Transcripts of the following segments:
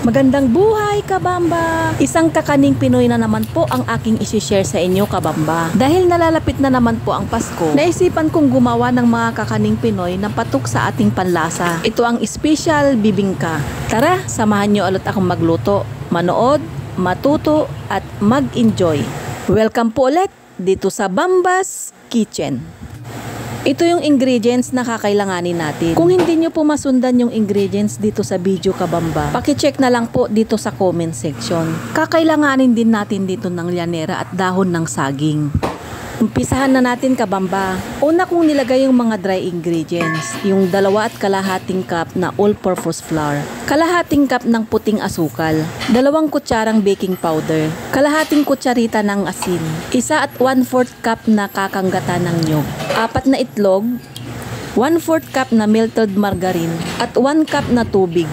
Magandang buhay, kabamba! Isang kakaning Pinoy na naman po ang aking isi-share sa inyo, kabamba. Dahil nalalapit na naman po ang Pasko, naisipan kong gumawa ng mga kakaning Pinoy na patok sa ating panlasa. Ito ang special bibingka. Tara, samahan nyo ulit akong magluto, manood, matuto at mag-enjoy. Welcome po ulit dito sa Bamba's Kitchen. Ito yung ingredients na kakailanganin natin. Kung hindi nyo po masundan yung ingredients dito sa video, kabamba, pakicheck na lang po dito sa comment section. Kakailanganin din natin dito ng llanera at dahon ng saging. Umpisahan na natin, kabamba. Una kong nilagay yung mga dry ingredients, yung 2.5 cup na all-purpose flour, kalahating cup ng puting asukal, 2 kutsarang baking powder, kalahating kutsarita ng asin, 1 at 1/4 cup na kakanggata ng nyog, 4 na itlog, 1/4 cup na melted margarine, at 1 cup na tubig.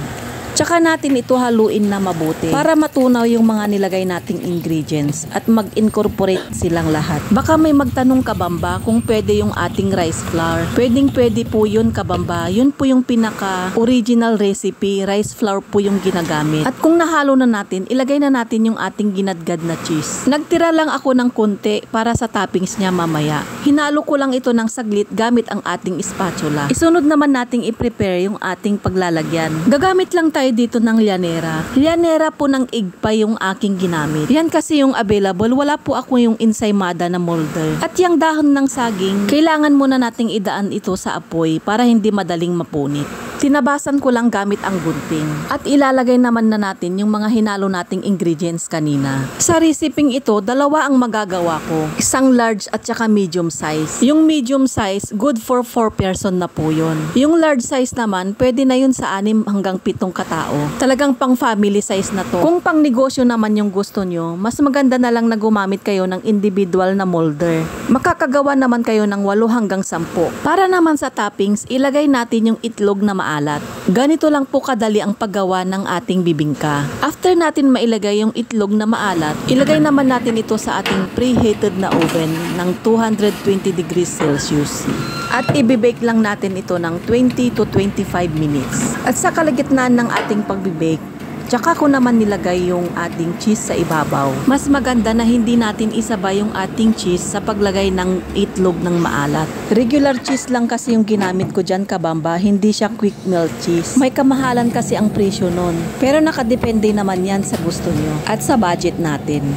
Tsaka natin ito haluin na mabuti para matunaw yung mga nilagay nating ingredients at mag-incorporate silang lahat. Baka may magtanong, kabamba, kung pwede yung ating rice flour. Pwede po yun, kabamba. Yun po yung pinaka-original recipe. Rice flour po yung ginagamit. At kung nahalo na natin, ilagay na natin yung ating ginadgad na cheese. Nagtira lang ako ng konti para sa toppings niya mamaya. Hinalo ko lang ito ng saglit gamit ang ating spatula. Isunod naman nating i-prepare yung ating paglalagyan. Gagamit lang tayo dito ng llanera. Llanera po ng igpa yung aking ginamit. Yan kasi yung available. Wala po ako yung ensaymada na molder. At yung dahon ng saging, kailangan muna nating idaan ito sa apoy para hindi madaling mapunit. Tinabasan ko lang gamit ang gunting. At ilalagay naman na natin yung mga hinalo nating ingredients kanina. Sa reseping ito, 2 ang magagawa ko. Isang large at saka medium size. Yung medium size, good for 4 person na po yun. Yung large size naman, pwede na yun sa 6 hanggang 7 katao. Talagang pang family size na to. Kung pang negosyo naman yung gusto nyo, mas maganda na lang na gumamit kayo ng individual na molder. Makakagawa naman kayo ng 8 hanggang 10. Para naman sa toppings, ilagay natin yung itlog na maalat. Ganito lang po kadali ang paggawa ng ating bibingka. After natin mailagay yung itlog na maalat, ilagay naman natin ito sa ating preheated na oven ng 220 degrees Celsius. At ibibake lang natin ito ng 20 to 25 minutes. At sa kalagitnaan ng ating pagbibake, tsaka ko naman nilagay yung ating cheese sa ibabaw. Mas maganda na hindi natin isabay yung ating cheese sa paglagay ng itlog ng maalat. Regular cheese lang kasi yung ginamit ko dyan, kabamba, hindi siya quick melt cheese. May kamahalan kasi ang presyo nun. Pero nakadepende naman yan sa gusto nyo at sa budget natin.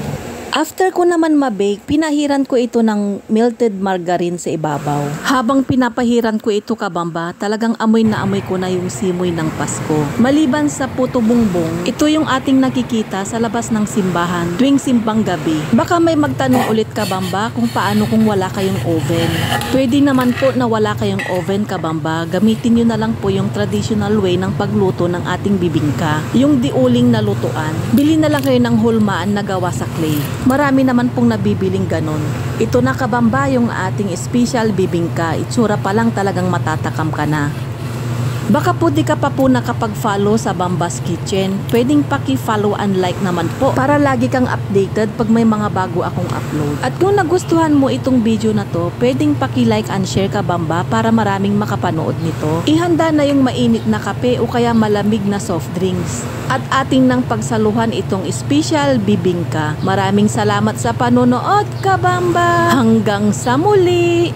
After ko naman mabake, pinahiran ko ito ng melted margarine sa ibabaw. Habang pinapahiran ko ito, kabamba, talagang amoy na amoy ko na yung simoy ng Pasko. Maliban sa puto bumbong, ito yung ating nakikita sa labas ng simbahan tuwing simbang gabi. Baka may magtanong ulit, kabamba, kung paano kung wala kayong oven. Pwede naman po na wala kayong oven, kabamba. Gamitin nyo na lang po yung traditional way ng pagluto ng ating bibingka. Yung diuling na lutuan. Bili na lang kayo ng hulmaan na gawa sa clay. Marami naman pong nabibiling ganon. Ito na, kabamba, yung ating special bibingka. Itsura pa lang talagang matatakam ka na. Baka po di ka pa po nakapag-follow sa Bamba's Kitchen. Pwedeng paki-follow and like naman po para lagi kang updated pag may mga bago akong upload. At kung nagustuhan mo itong video na to, pwedeng paki-like and share, kabamba, para maraming makapanood nito. Ihanda na yung mainit na kape o kaya malamig na soft drinks. At ating nang pagsaluhan itong special bibingka. Maraming salamat sa panonood, kabamba! Hanggang sa muli!